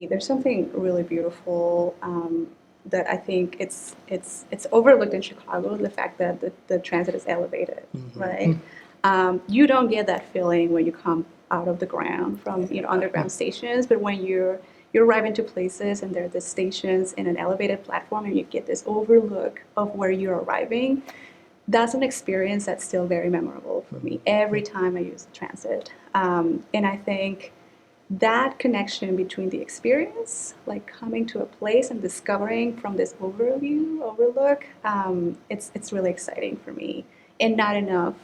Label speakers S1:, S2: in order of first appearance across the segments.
S1: There's something really beautiful that I think it's overlooked in Chicago, the fact that the transit is elevated, right? You don't get that feeling when you come out of the ground from underground stations, but when you arrive into places and there are the stations in an elevated platform and you get this overlook of where you're arriving, that's an experience that's still very memorable for me every time I use the transit. And I think that connection between the experience, like coming to a place and discovering from this overlook, it's really exciting for me. And not enough,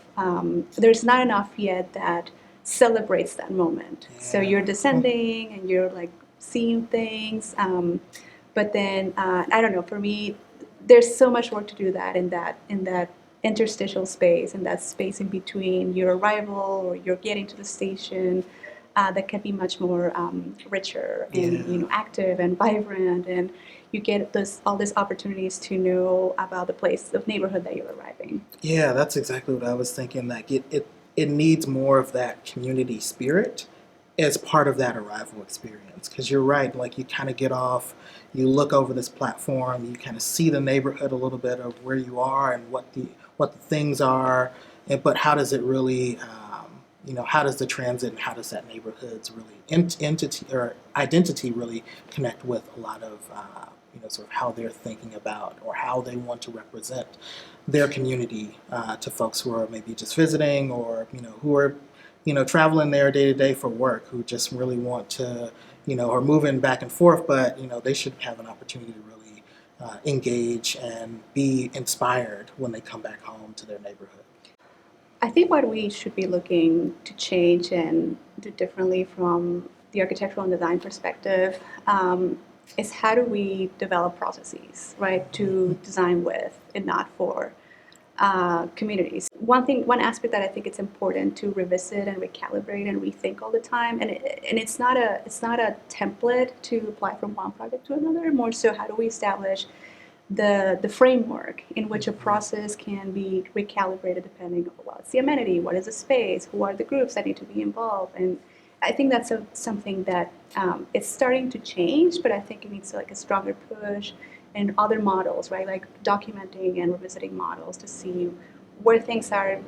S1: there's not enough yet that celebrates that moment. So you're descending and you're like seeing things, but then I don't know. For me, there's so much work to do that in that interstitial space, in that space in between your arrival or you're getting to the station, that can be much more richer and active and vibrant, and you get all these opportunities to know about the place, the neighborhood that you're arriving.
S2: Yeah, that's exactly what I was thinking. Like it needs more of that community spirit as part of that arrival experience. Because you're right, like you kind of get off, you look over this platform, you kind of see the neighborhood a little bit of where you are and what the things are, but how does it really, how does the transit and how does that neighborhood's really entity or identity really connect with a lot of sort of how they're thinking about or how they want to represent their community to folks who are maybe just visiting or who are traveling there day to day for work, who just really want to are moving back and forth, but they should have an opportunity to really engage and be inspired when they come back home to their neighborhood.
S1: I think what we should be looking to change and do differently from the architectural and design perspective is how do we develop processes, right, to design with and not for communities. One aspect that I think it's important to revisit and recalibrate and rethink all the time, and it's not a template to apply from one project to another. More so, how do we establish the framework in which a process can be recalibrated depending on what's the amenity, what is the space, who are the groups that need to be involved, and I think that's something that it's starting to change, but I think it needs like a stronger push and other models, right? Like documenting and revisiting models to see where things are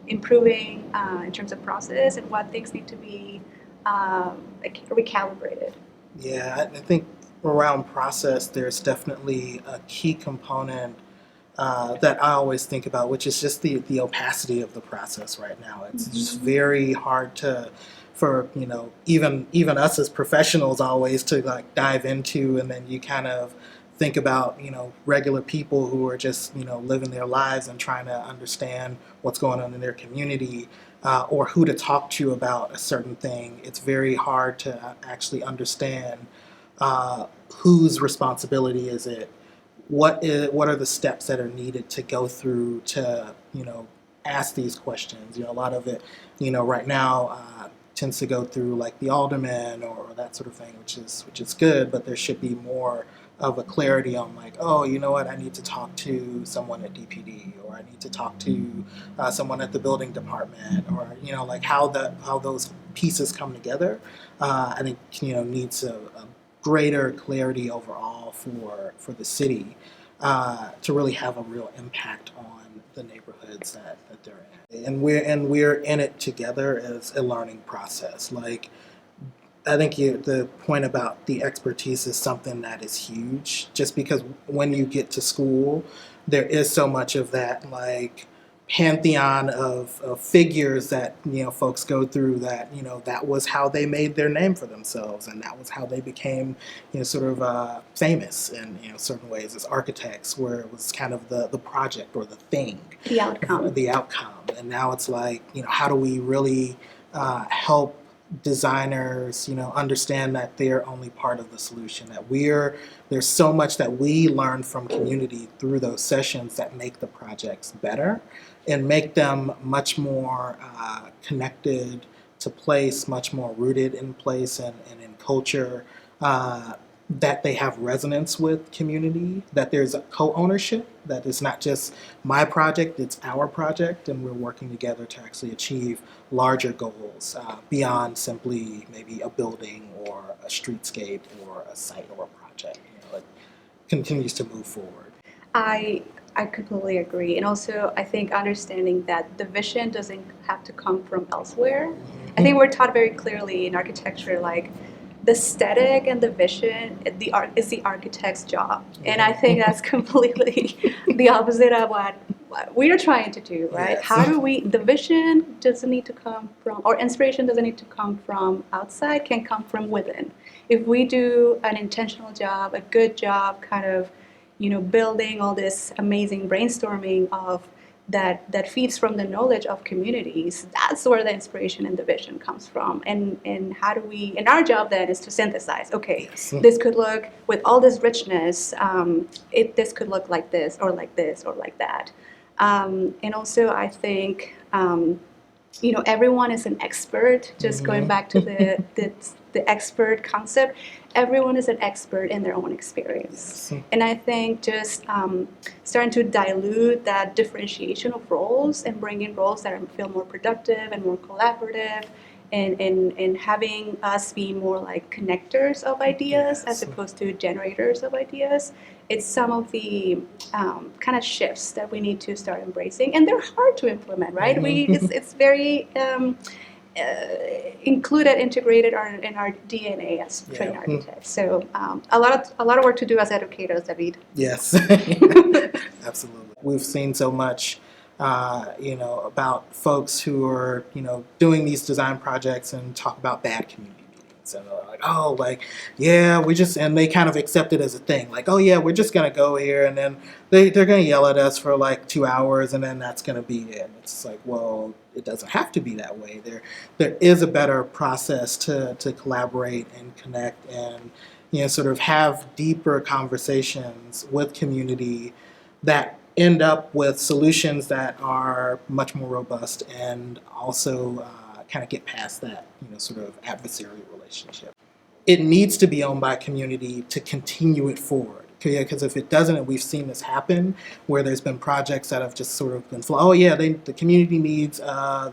S1: improving in terms of process and what things need to be recalibrated.
S2: Yeah, I think around process, there's definitely a key component that I always think about, which is just the opacity of the process right now. It's just very hard for even us as professionals always to like dive into, and then you kind of think about regular people who are just living their lives and trying to understand what's going on in their community, or who to talk to about a certain thing. It's very hard to actually understand whose responsibility is it, what are the steps that are needed to go through to ask these questions. A lot of it right now tends to go through like the alderman or that sort of thing, which is good, but there should be more of a clarity on like, oh, you know what, I need to talk to someone at DPD, or I need to talk to someone at the building department, or like how those pieces come together. I think needs a greater clarity overall for the city to really have a real impact on the neighborhoods that they're in. And we're in it together as a learning process. Like I think the point about the expertise is something that is huge, just because when you get to school, there is so much of that like pantheon of figures that folks go through, that that was how they made their name for themselves, and that was how they became sort of famous in certain ways as architects, where it was kind of the project or the thing,
S1: The
S2: outcome. And now it's like how do we really help designers understand that they're only part of the solution, that there's so much that we learn from community through those sessions that make the projects better and make them much more connected to place, much more rooted in place and in culture, that they have resonance with community, that there's a co-ownership that it's not just my project, it's our project, and we're working together to actually achieve larger goals beyond simply maybe a building or a streetscape or a site or a project. It continues to move forward.
S1: I completely agree. And also, I think understanding that the vision doesn't have to come from elsewhere. I think we're taught very clearly in architecture, like the aesthetic and the vision is the architect's job. And I think that's completely the opposite of what we are trying to do, right?
S2: Yes.
S1: How do the vision doesn't need to come from, or inspiration doesn't need to come from outside, can come from within. If we do an intentional job, a good job, kind of, building all this amazing brainstorming of that feeds from the knowledge of communities, that's where the inspiration and the vision comes from. And how do we, and our job then is to synthesize, okay,
S2: Yes.
S1: this could look, with all this richness, this could look like this, or like this, or like that. And also I think, everyone is an expert, just going back to the expert concept. Everyone is an expert in their own experience.
S2: Yes.
S1: And I think just starting to dilute that differentiation of roles and bring in roles that feel more productive and more collaborative, and having us be more like connectors of ideas as opposed to generators of ideas. It's some of the kind of shifts that we need to start embracing, and they're hard to implement, right? It's very integrated in our DNA as trained architects. So a lot of work to do as educators, Dawveed.
S2: Yes, absolutely. We've seen so much, about folks who are, doing these design projects and talk about bad community meetings. And they're like, oh, and they kind of accept it as a thing. Like, oh yeah, we're just going to go here, and then they're going to yell at us for like 2 hours, and then that's going to be it. And it's like, well, it doesn't have to be that way. There is a better process to collaborate and connect and, sort of have deeper conversations with community that end up with solutions that are much more robust and also kind of get past that, sort of adversarial relationship. It needs to be owned by community to continue it forward. Because if it doesn't, and we've seen this happen, where there's been projects that have just sort of been, the community needs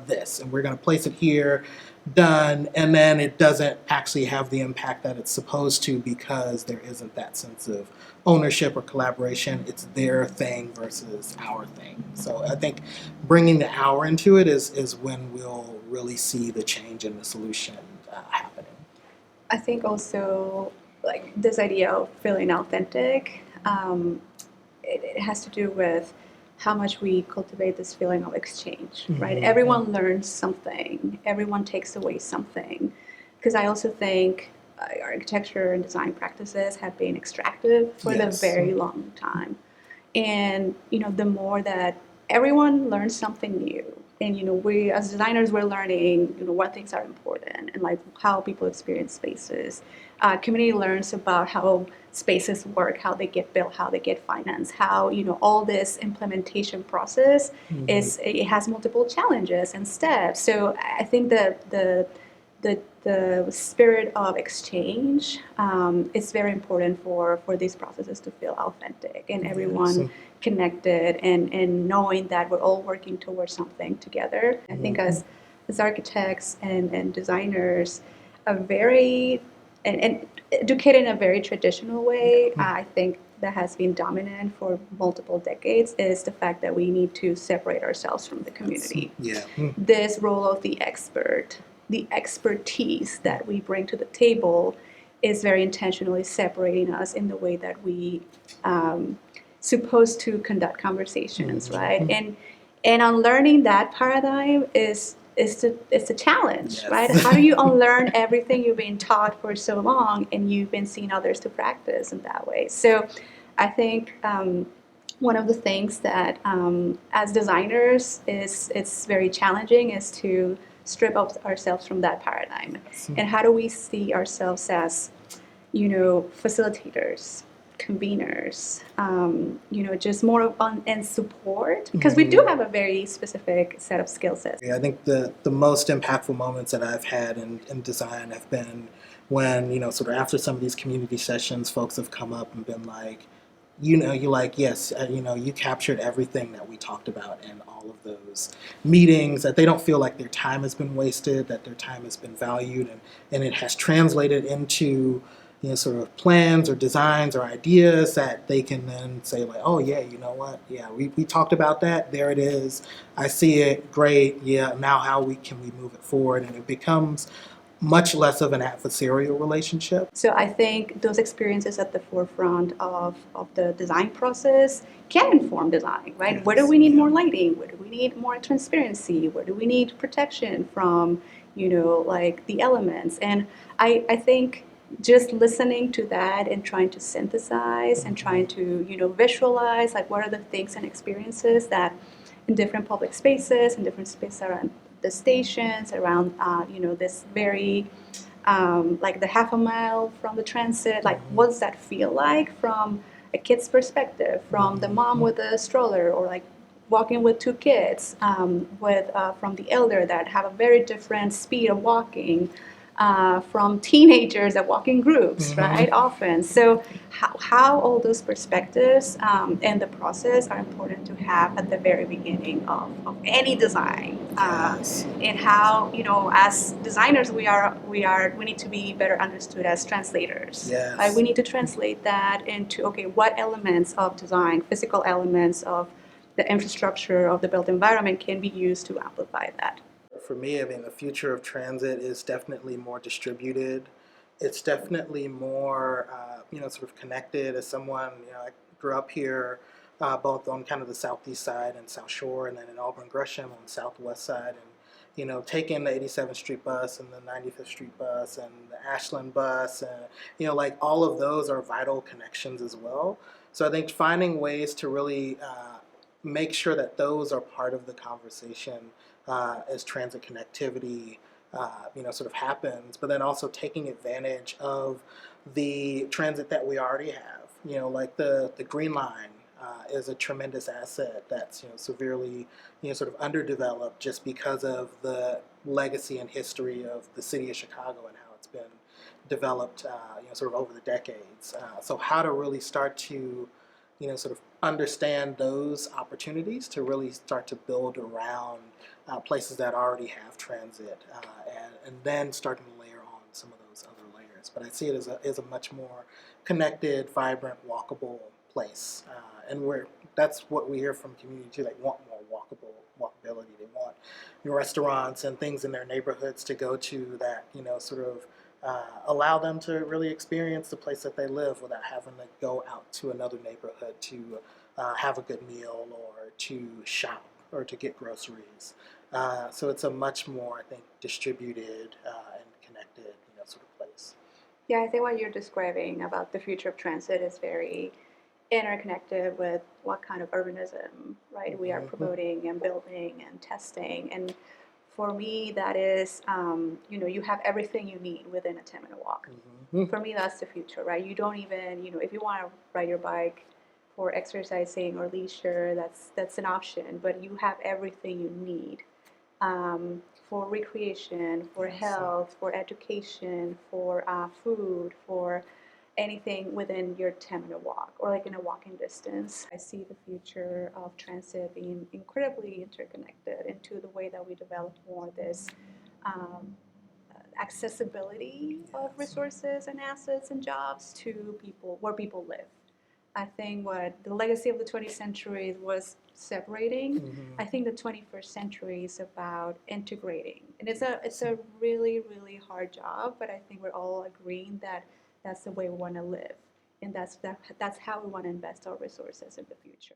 S2: this, and we're going to place it here, done, and then it doesn't actually have the impact that it's supposed to because there isn't that sense of ownership or collaboration. It's their thing versus our thing. So I think bringing the our into it is when we'll really see the change in the solution happening.
S1: I think also, like, this idea of feeling authentic, it has to do with how much we cultivate this feeling of exchange, right? Everyone learns something. Everyone takes away something. Because I also think architecture and design practices have been extractive for the very long time. And, the more that everyone learns something new, and, we as designers, we're learning, what things are important and like how people experience spaces. Community learns about how spaces work, how they get built, how they get financed, how, all this implementation process it has multiple challenges and steps. So I think the spirit of exchange is very important for these processes to feel authentic and everyone connected and knowing that we're all working towards something together. I think as architects and designers, and educated in a very traditional way, I think that has been dominant for multiple decades, is the fact that we need to separate ourselves from the community. This role of the expert, the expertise that we bring to the table, is very intentionally separating us in the way that we supposed to conduct conversations, right? And unlearning that paradigm is a challenge, right? How do you unlearn everything you've been taught for so long and you've been seeing others to practice in that way? So I think one of the things that as designers it's very challenging is to strip ourselves from that paradigm. And how do we see ourselves as, facilitators, conveners, just more of and support, because we do have a very specific set of skill sets.
S2: I think the most impactful moments that I've had in design have been when, sort of after some of these community sessions, folks have come up and been like, you're like, yes, you captured everything that we talked about in all of those meetings, that they don't feel like their time has been wasted, that their time has been valued, and it has translated into, sort of plans or designs or ideas that they can then say like, oh yeah, you know what? Yeah, we talked about that. There it is. I see it. Great. Yeah. Now how can we move it forward? And it becomes much less of an adversarial relationship.
S1: So I think those experiences at the forefront of the design process can inform design, right?
S2: Yes,
S1: Where do we need
S2: yeah.
S1: more lighting? Where do we need more transparency? Where do we need protection from, like the elements? And I think just listening to that and trying to synthesize and trying to, visualize like what are the things and experiences that in different public spaces, in different spaces around the stations, around, this very like the half a mile from the transit, like what does that feel like from a kid's perspective, from the mom with a stroller, or like walking with two kids, with from the elder that have a very different speed of walking, from teenagers that walk in groups, right? Often. So how all those perspectives and the process are important to have at the very beginning of any design.
S2: Yes.
S1: And how, as designers, we need to be better understood as translators.
S2: Yes.
S1: Right? We need to translate that into, okay, what elements of design, physical elements of the infrastructure of the built environment can be used to amplify that.
S2: For me, I mean, the future of transit is definitely more distributed. It's definitely more, sort of connected. As someone, I grew up here, both on kind of the southeast side and South Shore, and then in Auburn Gresham on the southwest side, and taking the 87th Street bus and the 95th Street bus and the Ashland bus, and like all of those are vital connections as well. So I think finding ways to really make sure that those are part of the conversation as transit connectivity, sort of happens, but then also taking advantage of the transit that we already have. Like the Green Line is a tremendous asset that's severely sort of underdeveloped just because of the legacy and history of the city of Chicago and how it's been developed, sort of over the decades. So how to really start to sort of understand those opportunities to really start to build around places that already have transit, and then starting to layer on some of those other layers. But I see it as a much more connected, vibrant, walkable place, and that's what we hear from community too. They want more walkability. They want restaurants and things in their neighborhoods to go to that sort of allow them to really experience the place that they live without having to go out to another neighborhood to have a good meal or to shop or to get groceries. So it's a much more, I think, distributed and connected, sort of place.
S1: Yeah, I think what you're describing about the future of transit is very interconnected with what kind of urbanism, right, we are promoting and building and testing. And for me, that is, you have everything you need within a 10-minute walk. For me, that's the future, right? You don't even, if you want to ride your bike for exercising or leisure, that's an option, but you have everything you need for recreation, for health, for education, for food, for anything within your 10-minute walk or like in a walking distance. I see the future of transit being incredibly interconnected into the way that we develop more this um, accessibility of resources and assets and jobs to people where people live. I think what the legacy of the 20th century was separating. I think the 21st century is about integrating, and it's a really really hard job. But I think we're all agreeing that that's the way we want to live, and that's how we want to invest our resources in the future.